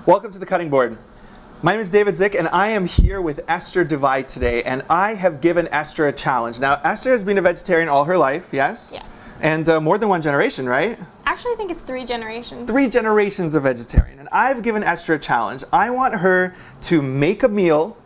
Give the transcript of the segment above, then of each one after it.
Welcome to the cutting board. My name is David Zick and I am here with Esther Divide today, and I have given Esther a challenge. Now, Esther has been a vegetarian all her life, yes? Yes. And more than one generation, right? Actually, I think it's 3 generations. 3 generations of vegetarian. And I've given Esther a challenge. I want her to make a meal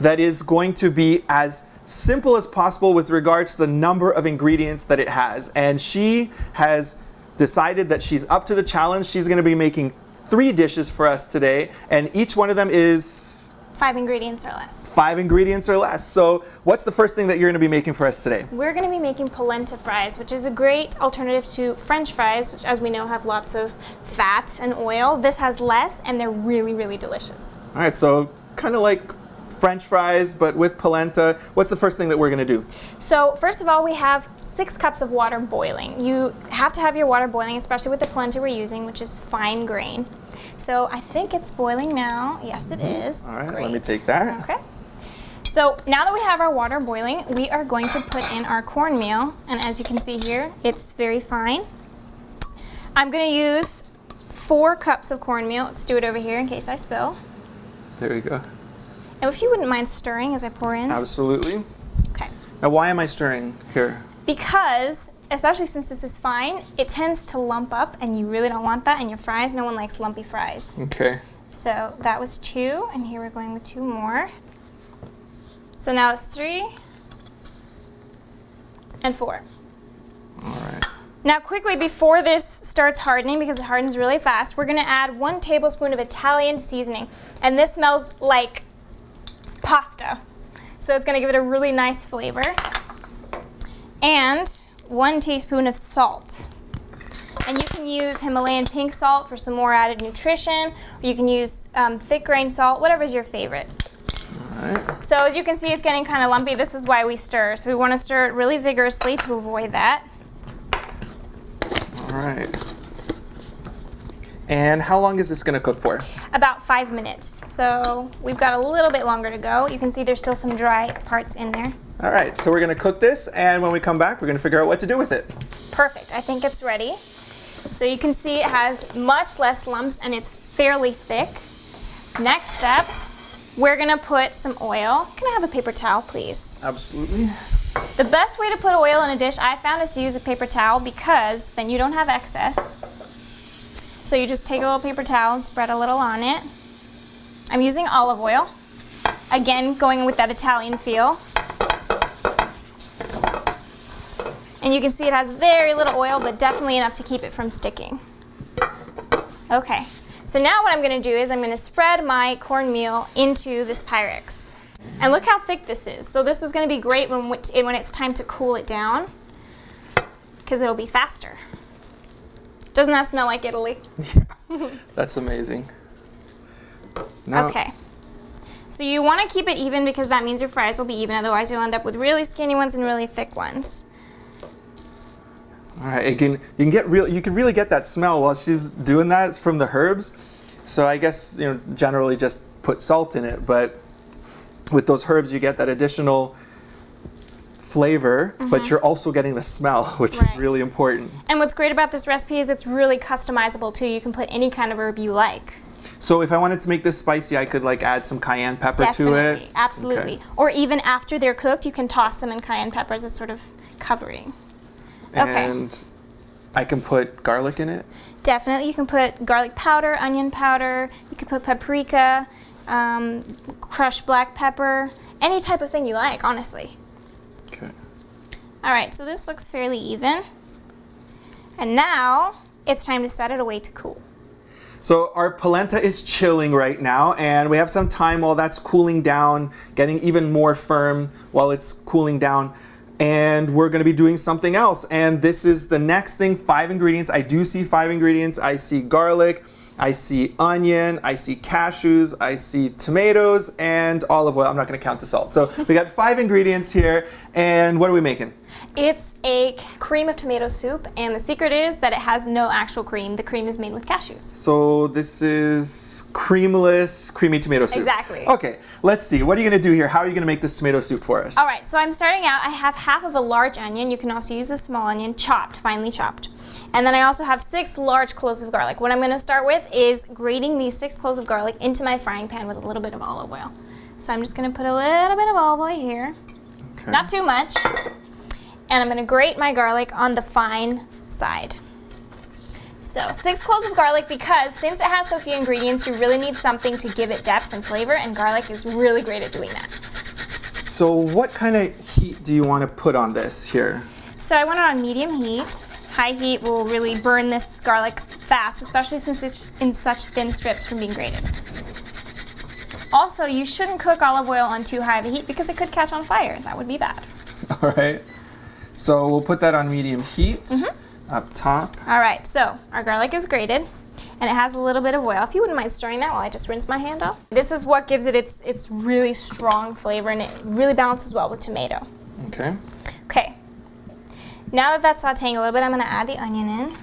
that is going to be as simple as possible with regards to the number of ingredients that it has. And she has decided that she's up to the challenge. She's going to be making 3 dishes for us today, and each one of them is 5 ingredients or less. 5 ingredients or less. So what's the first thing that you're going to be making for us today? We're going to be making polenta fries, which is a great alternative to French fries, which, as we know, have lots of fat and oil. This has less, and they're really, really delicious. All right, so kind of like French fries, but with polenta. What's the first thing that we're going to do? So first of all, we have 6 cups of water boiling. You have to have your water boiling, especially with the polenta we're using, which is fine grain. So I think it's boiling now. Yes, it is. All right, Great. let me take that. Okay. So now that we have our water boiling, we are going to put in our cornmeal. And as you can see here, it's very fine. I'm going to use 4 cups of cornmeal. Let's do it over here in case I spill. There you go. And if you wouldn't mind stirring as I pour in. Absolutely. Okay. Now, why am I stirring here? Because, especially since this is fine, it tends to lump up, and you really don't want that in your fries. No one likes lumpy fries. Okay. So that was 2, and here we're going with 2 more. So now it's 3 and 4. All right. Now quickly, before this starts hardening, because it hardens really fast, we're going to add 1 tablespoon of Italian seasoning. And this smells like pasta. So it's going to give it a really nice flavor. And 1 teaspoon of salt. And you can use Himalayan pink salt for some more added nutrition. Or you can use thick grain salt, whatever's your favorite. All right. So as you can see, it's getting kind of lumpy. This is why we stir. So we want to stir it really vigorously to avoid that. All right. And how long is this going to cook for? About 5 minutes. So we've got a little bit longer to go. You can see there's still some dry parts in there. All right, so we're going to cook this, and when we come back, we're going to figure out what to do with it. Perfect. I think it's ready. So you can see it has much less lumps, and it's fairly thick. Next step, we're going to put some oil. Can I have a paper towel, please? Absolutely. The best way to put oil in a dish, I found, is to use a paper towel, because then you don't have excess. So you just take a little paper towel and spread a little on it. I'm using olive oil. Again, going with that Italian feel. And you can see it has very little oil, but definitely enough to keep it from sticking. Okay, so now what I'm going to do is I'm going to spread my cornmeal into this Pyrex. And look how thick this is. So this is going to be great when it's time to cool it down, because it'll be faster. Doesn't that smell like Italy? Yeah, that's amazing. Now, okay. So you want to keep it even, because that means your fries will be even. Otherwise, you'll end up with really skinny ones and really thick ones. All right, you can really get that smell while she's doing that. It's from the herbs. So I guess, generally just put salt in it, but with those herbs you get that additional flavor, but you're also getting the smell, which is really important. And what's great about this recipe is it's really customizable too. You can put any kind of herb you like. So if I wanted to make this spicy, I could add some cayenne pepper to it? Definitely, absolutely. Okay. Or even after they're cooked, you can toss them in cayenne pepper as a sort of covering. And okay. I can put garlic in it? Definitely. You can put garlic powder, onion powder, you can put paprika, crushed black pepper, any type of thing you like, honestly. Okay. All right, so this looks fairly even. And now it's time to set it away to cool. So our polenta is chilling right now, and we have some time while that's cooling down, getting even more firm while it's cooling down. And we're going to be doing something else. And this is the next thing, 5 ingredients. I do see 5 ingredients. I see garlic, I see onion, I see cashews, I see tomatoes, and olive oil. I'm not going to count the salt. So we got 5 ingredients here. And what are we making? It's a cream of tomato soup, and the secret is that it has no actual cream. The cream is made with cashews. So this is creamless, creamy tomato soup. Exactly. Okay, let's see. What are you going to do here? How are you going to make this tomato soup for us? All right, so I'm starting out. I have half of a large onion. You can also use a small onion, chopped, finely chopped. And then I also have 6 large cloves of garlic. What I'm going to start with is grating these 6 cloves of garlic into my frying pan with a little bit of olive oil. So I'm just going to put a little bit of olive oil here. Okay. Not too much. And I'm going to grate my garlic on the fine side. So 6 cloves of garlic, because since it has so few ingredients, you really need something to give it depth and flavor, and garlic is really great at doing that. So what kind of heat do you want to put on this here? So I want it on medium heat. High heat will really burn this garlic fast, especially since it's in such thin strips from being grated. Also, you shouldn't cook olive oil on too high of a heat because it could catch on fire. That would be bad. All right. So we'll put that on medium heat up top. All right, so our garlic is grated, and it has a little bit of oil. If you wouldn't mind stirring that while I just rinse my hand off. This is what gives it its really strong flavor, and it really balances well with tomato. Okay. Okay. Now that that's sauteing a little bit, I'm going to add the onion in.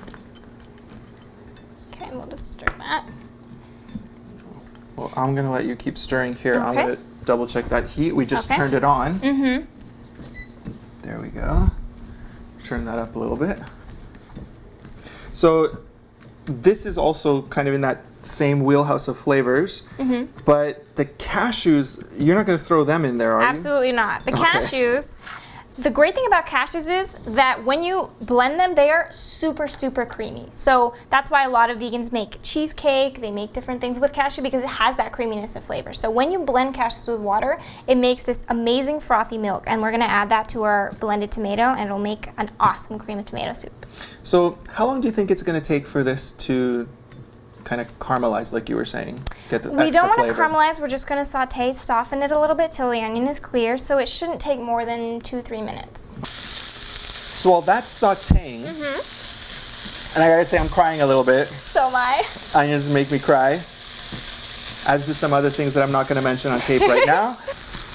Okay, and we'll just stir that. Well, I'm going to let you keep stirring here. Okay. I'm going to double check that heat. We just turned it on. Mm-hmm. There we go. Turn that up a little bit. So this is also kind of in that same wheelhouse of flavors, but the cashews, you're not going to throw them in there, are you? Absolutely not. The cashews, the great thing about cashews is that when you blend them, they are super, super creamy. So that's why a lot of vegans make cheesecake, they make different things with cashew because it has that creaminess of flavor. So when you blend cashews with water, it makes this amazing frothy milk, and we're going to add that to our blended tomato, and it'll make an awesome cream of tomato soup. So how long do you think it's going to take for this to kind of caramelize, like you were saying? Get the We don't want to flavor. caramelize. We're just going to saute, soften it a little bit till the onion is clear, so it shouldn't take more than 2-3 minutes. So while that's sauteing, and I gotta say I'm crying a little bit. So am I. Onions make me cry, as do some other things that I'm not going to mention on tape right now.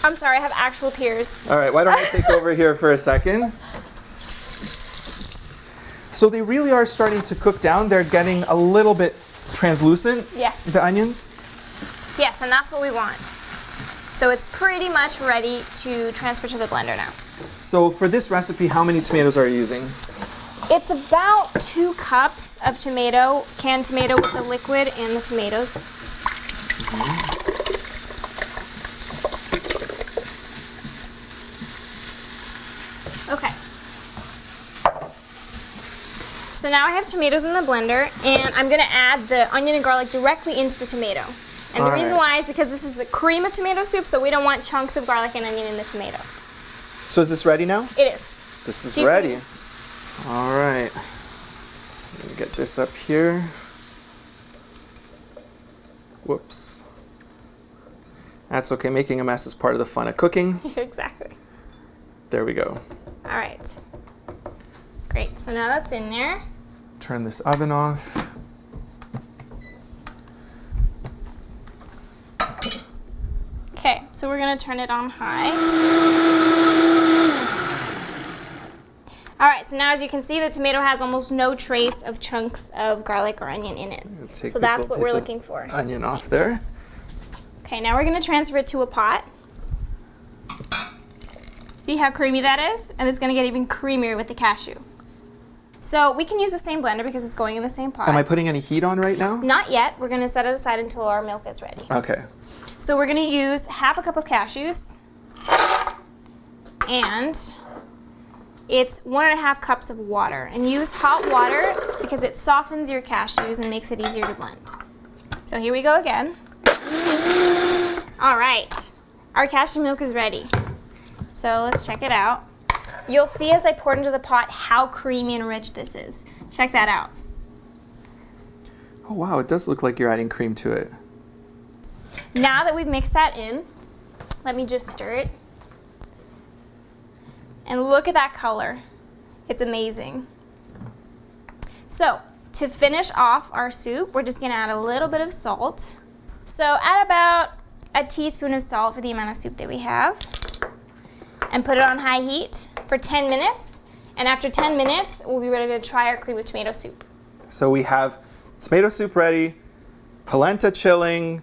I'm sorry, I have actual tears. All right, why don't I take over here for a second? So they really are starting to cook down. They're getting a little bit translucent, Yes. the onions. Yes, and that's what we want. So it's pretty much ready to transfer to the blender now. So for this recipe, how many tomatoes are you using? It's about 2 cups of tomato, canned tomato with the liquid and the tomatoes. Okay. So now I have tomatoes in the blender, and I'm going to add the onion and garlic directly into the tomato. And the reason why is because this is a cream of tomato soup, so we don't want chunks of garlic and onion in the tomato. So is this ready now? It is. This is ready. All right. Let me get this up here. Whoops. That's okay. Making a mess is part of the fun of cooking. Exactly. There we go. All right. Great. So now that's in there. Turn this oven off. Okay, so we're going to turn it on high. All right, so now as you can see, the tomato has almost no trace of chunks of garlic or onion in it. So that's what we're looking for. Onion off there. Okay, now we're going to transfer it to a pot. See how creamy that is? And it's going to get even creamier with the cashew. So we can use the same blender because it's going in the same pot. Am I putting any heat on right now? Not yet. We're going to set it aside until our milk is ready. Okay. So we're going to use half a cup of cashews, and it's 1.5 cups of water. And use hot water because it softens your cashews and makes it easier to blend. So here we go again. All right, our cashew milk is ready. So let's check it out. You'll see as I pour it into the pot how creamy and rich this is. Check that out. Oh wow, it does look like you're adding cream to it. Now that we've mixed that in, let me just stir it. And look at that color. It's amazing. So, to finish off our soup, we're just gonna add a little bit of salt. So add about a teaspoon of salt for the amount of soup that we have. and put it on high heat for 10 minutes. And after 10 minutes, we'll be ready to try our cream of tomato soup. So we have tomato soup ready, polenta chilling.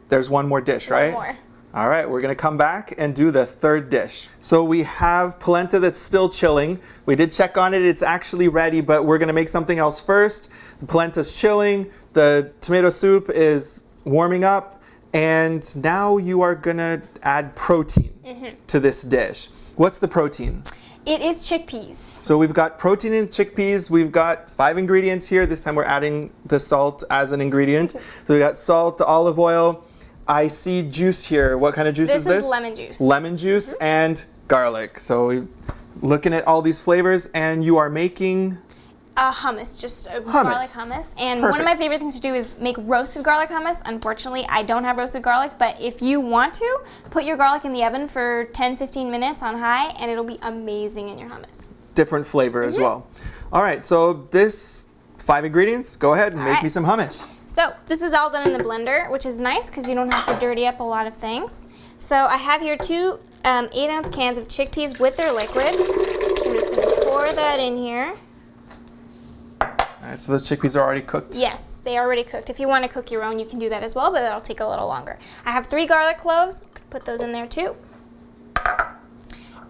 There's one more dish, right? One more. All right, we're gonna come back and do the third dish. So we have polenta that's still chilling. We did check on it, it's actually ready, but we're gonna make something else first. The polenta's chilling, the tomato soup is warming up, and now you are gonna add protein to this dish. What's the protein? It is chickpeas. So we've got protein in chickpeas. We've got 5 ingredients here. This time we're adding the salt as an ingredient. So we got salt, the olive oil. I see juice here. What kind of juice is this? This is lemon juice. Lemon juice and garlic. So we're looking at all these flavors, and you are making Hummus, just a garlic hummus. And one of my favorite things to do is make roasted garlic hummus. Unfortunately, I don't have roasted garlic, but if you want to, put your garlic in the oven for 10-15 minutes on high, and it'll be amazing in your hummus. Different flavor as well. All right, so this 5 ingredients, go ahead and make me some hummus. So this is all done in the blender, which is nice because you don't have to dirty up a lot of things. So I have here 2 8-ounce cans of chickpeas with their liquid. I'm just going to pour that in here. All right, so those chickpeas are already cooked? Yes, they are already cooked. If you want to cook your own, you can do that as well, but that'll take a little longer. I have 3 garlic cloves. Put those in there too.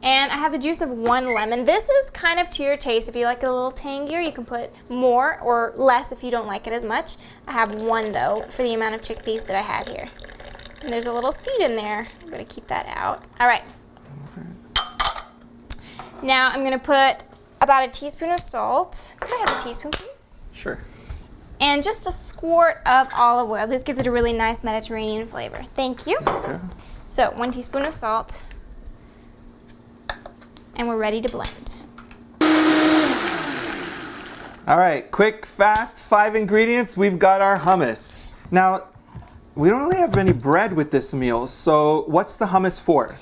And I have the juice of 1 lemon. This is kind of to your taste. If you like it a little tangier, you can put more or less if you don't like it as much. I have 1 though for the amount of chickpeas that I have here. And there's a little seed in there. I'm going to keep that out. All right. Now I'm going to put about a teaspoon of salt. Could I have a teaspoon, please? Sure. And just a squirt of olive oil. This gives it a really nice Mediterranean flavor. Thank you. Okay. So 1 teaspoon of salt. And we're ready to blend. All right, quick, fast, 5 ingredients. We've got our hummus. Now, we don't really have any bread with this meal, so what's the hummus for?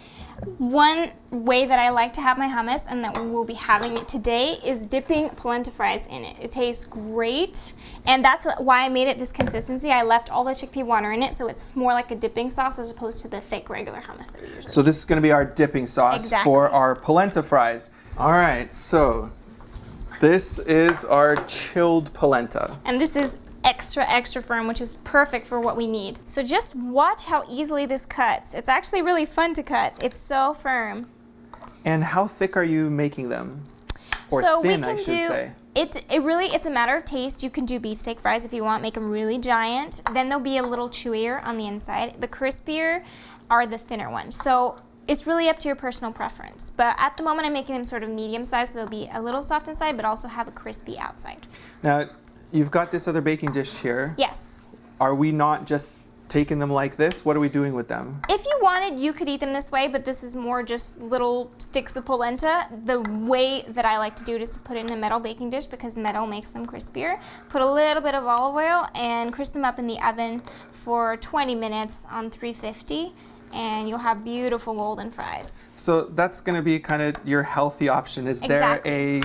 One way that I like to have my hummus, and that we will be having it today, is dipping polenta fries in it. It tastes great, and that's why I made it this consistency. I left all the chickpea water in it, so it's more like a dipping sauce as opposed to the thick regular hummus that we usually So this is going to be our dipping sauce for our polenta fries. All right, so this is our chilled polenta. And this is extra firm, which is perfect for what we need. So just watch how easily this cuts. It's actually really fun to cut. It's so firm. And how thick are you making them? Or so thin, we can I should say. It's a matter of taste. You can do beefsteak fries if you want, make them really giant. Then they'll be a little chewier on the inside. The crispier are the thinner ones. So it's really up to your personal preference. But at the moment I'm making them sort of medium size, so they'll be a little soft inside, but also have a crispy outside. Now, you've got this other baking dish here. Yes. Are we not just taking them like this? What are we doing with them? If you wanted, you could eat them this way, but this is more just little sticks of polenta. The way that I like to do it is to put it in a metal baking dish because metal makes them crispier. Put a little bit of olive oil and crisp them up in the oven for 20 minutes on 350. And you'll have beautiful golden fries. So that's going to be kind of your healthy option. Is there a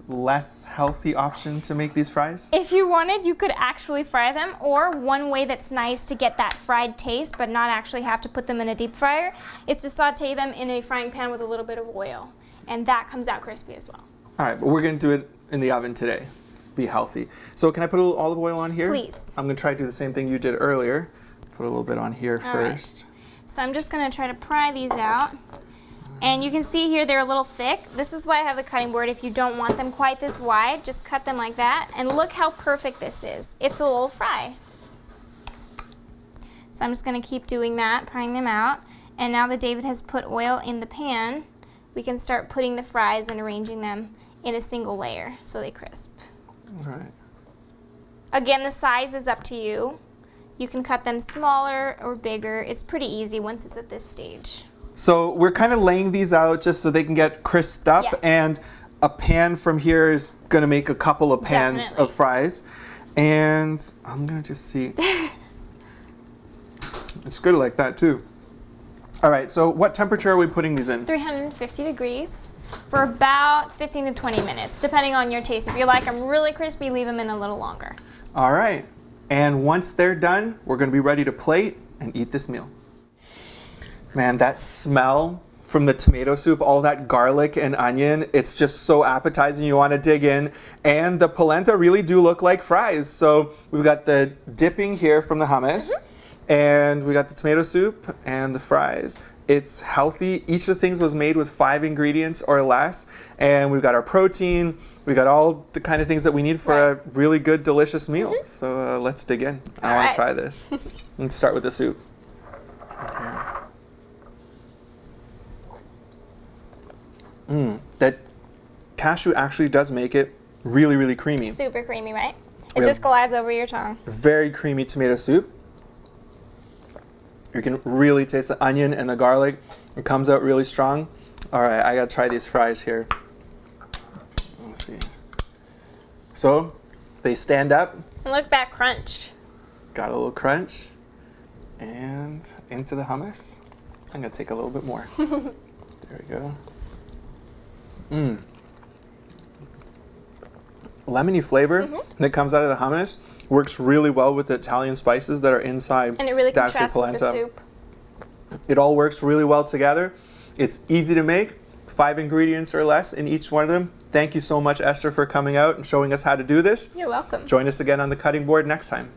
less healthy option to make these fries? If you wanted, you could actually fry them, or one way that's nice to get that fried taste but not actually have to put them in a deep fryer is to saute them in a frying pan with a little bit of oil, and that comes out crispy as well. All right, but we're going to do it in the oven today. Be healthy. So can I put a little olive oil on here? Please. I'm going to try to do the same thing you did earlier. Put a little bit on here first. Right. So I'm just going to try to pry these out. And you can see here they're a little thick. This is why I have the cutting board. If you don't want them quite this wide, just cut them like that. And look how perfect this is. It's a little fry. So I'm just going to keep doing that, prying them out. And now that David has put oil in the pan, we can start putting the fries and arranging them in a single layer so they crisp. All right. Again, the size is up to you. You can cut them smaller or bigger. It's pretty easy once it's at this stage. So we're kind of laying these out just so they can get crisped up, Yes. and a pan from here is going to make a couple of pans Definitely. of fries. And I'm going to just see. It's good like that too. All right, so what temperature are we putting these in? 350 degrees for about 15 to 20 minutes, depending on your taste. If you like them really crispy, leave them in a little longer. All right, and once they're done, we're going to be ready to plate and eat this meal. Man, that smell from the tomato soup, all that garlic and onion. It's just so appetizing. You want to dig in. And the polenta really do look like fries. So we've got the dipping here from the hummus, and we got the tomato soup and the fries. It's healthy. Each of the things was made with 5 ingredients or less. And we've got our protein. We got all the kind of things that we need for a really good, delicious meal. So let's dig in. I want to try this. Let's start with the soup. That cashew actually does make it really, really creamy. Super creamy, right? It just glides over your tongue. Very creamy tomato soup. You can really taste the onion and the garlic. It comes out really strong. All right, I gotta try these fries here. Let's see. So they stand up. And look at that crunch. Got a little crunch. And into the hummus. I'm gonna take a little bit more. There we go. Lemony flavor that comes out of the hummus works really well with the Italian spices that are inside. And it really the contrasts with the soup. It all works really well together. It's easy to make, 5 ingredients or less in each one of them. Thank you so much, Esther, for coming out and showing us how to do this. You're welcome. Join us again on the cutting board next time.